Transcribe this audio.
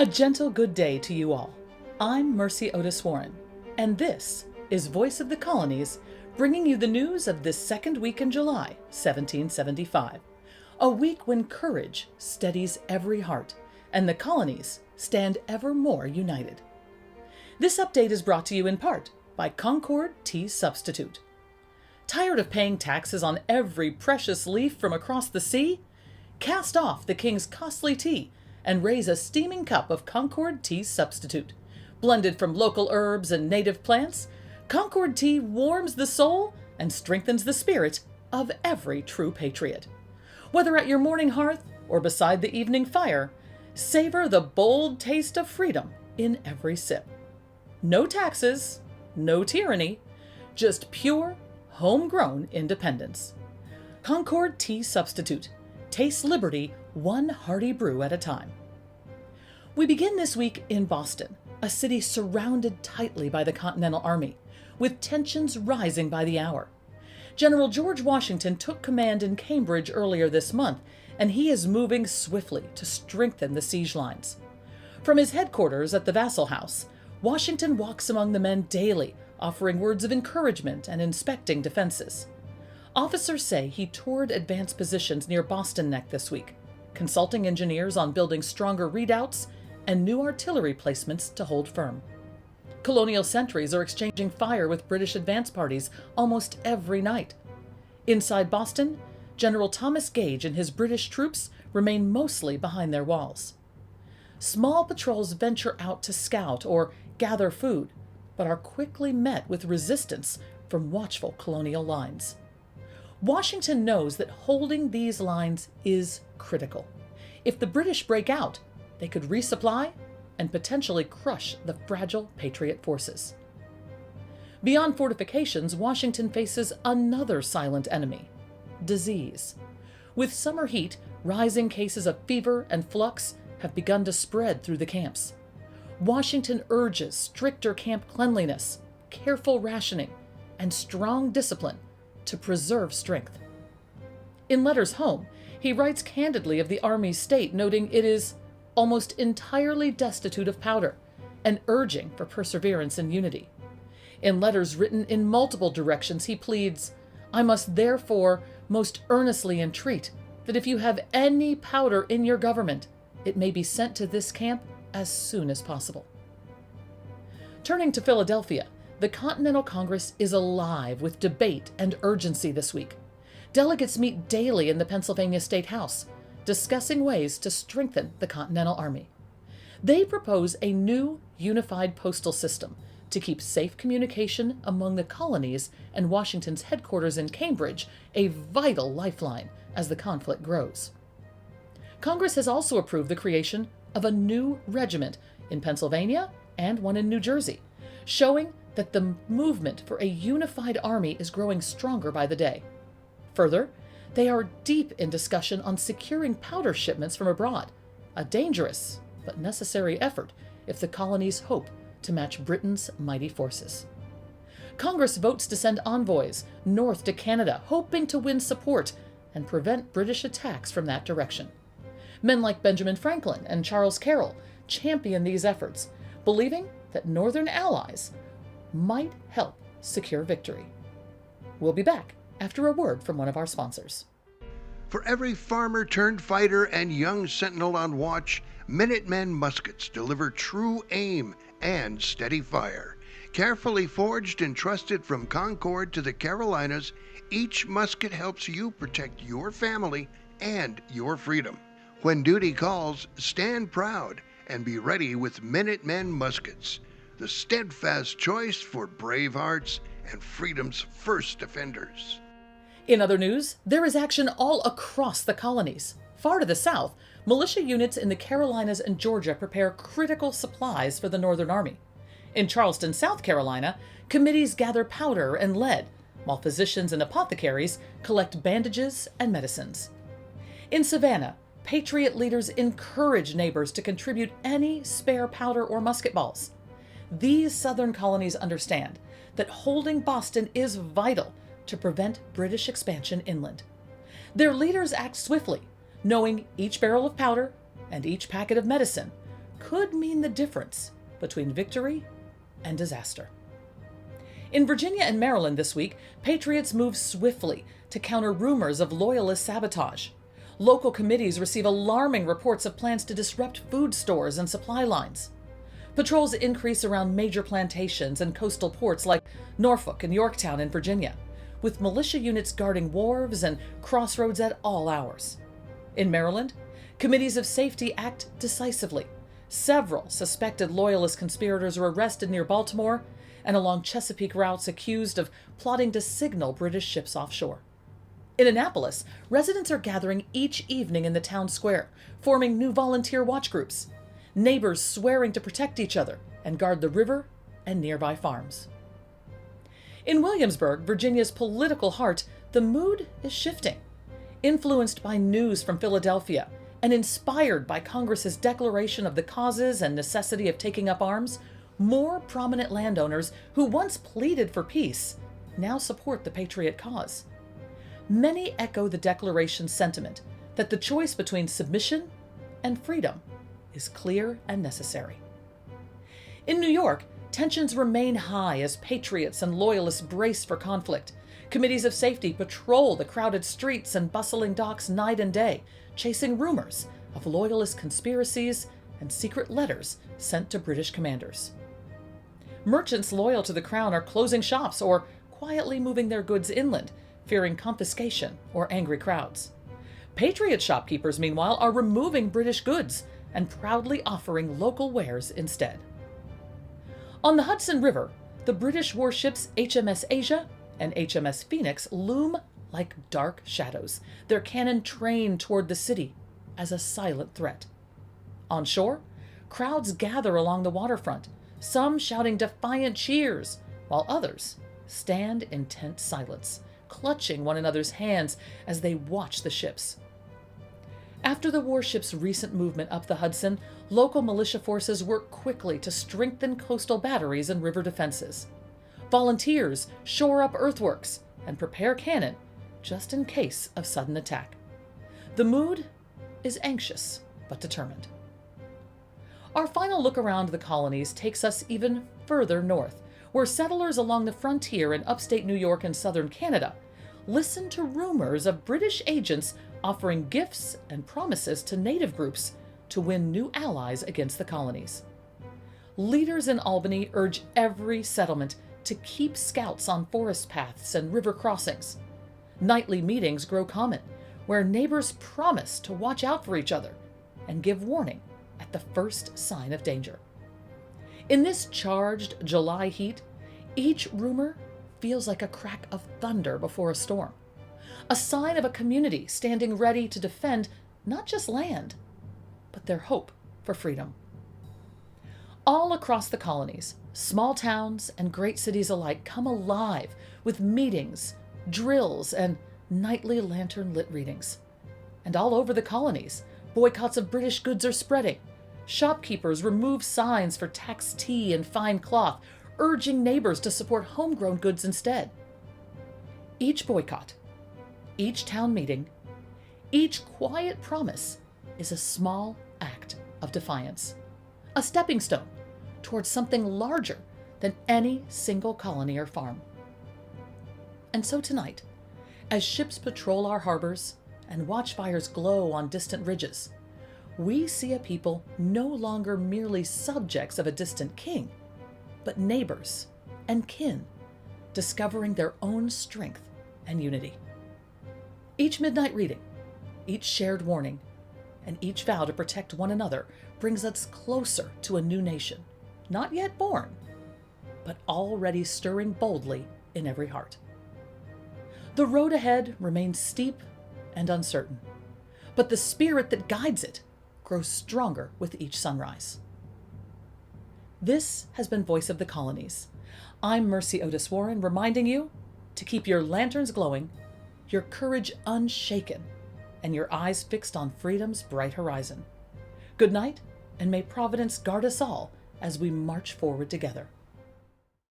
A gentle good day to you all. I'm Mercy Otis Warren, and this is Voice of the Colonies, bringing you the news of this second week in July, 1775. A week when courage steadies every heart, and the colonies stand ever more united. This update is brought to you in part by Concord Tea Substitute. Tired of paying taxes on every precious leaf from across the sea? Cast off the king's costly tea and raise a steaming cup of Concord Tea Substitute. Blended from local herbs and native plants, Concord tea warms the soul and strengthens the spirit of every true patriot. Whether at your morning hearth or beside the evening fire, savor the bold taste of freedom in every sip. No taxes, no tyranny, just pure, homegrown independence. Concord Tea Substitute. Taste liberty one hearty brew at a time. We begin this week in Boston, a city surrounded tightly by the Continental Army, with tensions rising by the hour. General George Washington took command in Cambridge earlier this month, and he is moving swiftly to strengthen the siege lines. From his headquarters at the Vassal House, Washington walks among the men daily, offering words of encouragement and inspecting defenses. Officers say he toured advanced positions near Boston Neck this week, consulting engineers on building stronger redoubts and new artillery placements to hold firm. Colonial sentries are exchanging fire with British advance parties almost every night. Inside Boston, General Thomas Gage and his British troops remain mostly behind their walls. Small patrols venture out to scout or gather food, but are quickly met with resistance from watchful colonial lines. Washington knows that holding these lines is critical. If the British break out, they could resupply and potentially crush the fragile Patriot forces. Beyond fortifications, Washington faces another silent enemy: disease. With summer heat, rising cases of fever and flux have begun to spread through the camps. Washington urges stricter camp cleanliness, careful rationing, and strong discipline to preserve strength. In letters home, he writes candidly of the Army's state, noting it is almost entirely destitute of powder and urging for perseverance and unity. In letters written in multiple directions, he pleads, "I must therefore most earnestly entreat that if you have any powder in your government, it may be sent to this camp as soon as possible." Turning to Philadelphia, the Continental Congress is alive with debate and urgency this week. Delegates meet daily in the Pennsylvania State House, discussing ways to strengthen the Continental Army. They propose a new unified postal system to keep safe communication among the colonies and Washington's headquarters in Cambridge a vital lifeline as the conflict grows. Congress has also approved the creation of a new regiment in Pennsylvania and one in New Jersey, showing that the movement for a unified army is growing stronger by the day. Further, they are deep in discussion on securing powder shipments from abroad, a dangerous but necessary effort if the colonies hope to match Britain's mighty forces. Congress votes to send envoys north to Canada, hoping to win support and prevent British attacks from that direction. Men like Benjamin Franklin and Charles Carroll champion these efforts, believing that Northern allies might help secure victory. We'll be back after a word from one of our sponsors. For every farmer turned fighter and young sentinel on watch, Minutemen muskets deliver true aim and steady fire. Carefully forged and trusted from Concord to the Carolinas, each musket helps you protect your family and your freedom. When duty calls, stand proud and be ready with Minutemen muskets, the steadfast choice for brave hearts and freedom's first defenders. In other news, there is action all across the colonies. Far to the south, militia units in the Carolinas and Georgia prepare critical supplies for the Northern Army. In Charleston, South Carolina, committees gather powder and lead, while physicians and apothecaries collect bandages and medicines. In Savannah, Patriot leaders encourage neighbors to contribute any spare powder or musket balls. These southern colonies understand that holding Boston is vital to prevent British expansion inland. Their leaders act swiftly, knowing each barrel of powder and each packet of medicine could mean the difference between victory and disaster. In Virginia and Maryland this week, patriots move swiftly to counter rumors of loyalist sabotage. Local committees receive alarming reports of plans to disrupt food stores and supply lines. Patrols increase around major plantations and coastal ports like Norfolk and Yorktown in Virginia, with militia units guarding wharves and crossroads at all hours. In Maryland, committees of safety act decisively. Several suspected loyalist conspirators are arrested near Baltimore and along Chesapeake routes accused of plotting to signal British ships offshore. In Annapolis, residents are gathering each evening in the town square, forming new volunteer watch groups. Neighbors swearing to protect each other and guard the river and nearby farms. In Williamsburg, Virginia's political heart, the mood is shifting. Influenced by news from Philadelphia and inspired by Congress's declaration of the causes and necessity of taking up arms, more prominent landowners who once pleaded for peace now support the patriot cause. Many echo the declaration's sentiment that the choice between submission and freedom is clear and necessary. In New York, tensions remain high as patriots and loyalists brace for conflict. Committees of safety patrol the crowded streets and bustling docks night and day, chasing rumors of loyalist conspiracies and secret letters sent to British commanders. Merchants loyal to the crown are closing shops or quietly moving their goods inland, fearing confiscation or angry crowds. Patriot shopkeepers, meanwhile, are removing British goods and proudly offering local wares instead. On the Hudson River, the British warships HMS Asia and HMS Phoenix loom like dark shadows, their cannon trained toward the city as a silent threat. On shore, crowds gather along the waterfront, some shouting defiant cheers, while others stand in tense silence, clutching one another's hands as they watch the ships. After the warship's recent movement up the Hudson, local militia forces work quickly to strengthen coastal batteries and river defenses. Volunteers shore up earthworks and prepare cannon just in case of sudden attack. The mood is anxious but determined. Our final look around the colonies takes us even further north, where settlers along the frontier in upstate New York and southern Canada listen to rumors of British agents offering gifts and promises to native groups to win new allies against the colonies. Leaders in Albany urge every settlement to keep scouts on forest paths and river crossings. Nightly meetings grow common, where neighbors promise to watch out for each other and give warning at the first sign of danger. In this charged July heat, each rumor feels like a crack of thunder before a storm, a sign of a community standing ready to defend not just land, but their hope for freedom. All across the colonies, small towns and great cities alike come alive with meetings, drills, and nightly lantern-lit readings. And all over the colonies, boycotts of British goods are spreading. Shopkeepers remove signs for taxed tea and fine cloth, urging neighbors to support homegrown goods instead. Each boycott, each town meeting, each quiet promise is a small act of defiance, a stepping stone towards something larger than any single colony or farm. And so tonight, as ships patrol our harbors and watchfires glow on distant ridges, we see a people no longer merely subjects of a distant king, but neighbors and kin, discovering their own strength and unity. Each midnight reading, each shared warning, and each vow to protect one another brings us closer to a new nation, not yet born, but already stirring boldly in every heart. The road ahead remains steep and uncertain, but the spirit that guides it grows stronger with each sunrise. This has been Voice of the Colonies. I'm Mercy Otis Warren, reminding you to keep your lanterns glowing, your courage unshaken, and your eyes fixed on freedom's bright horizon. Good night, and may Providence guard us all as we march forward together.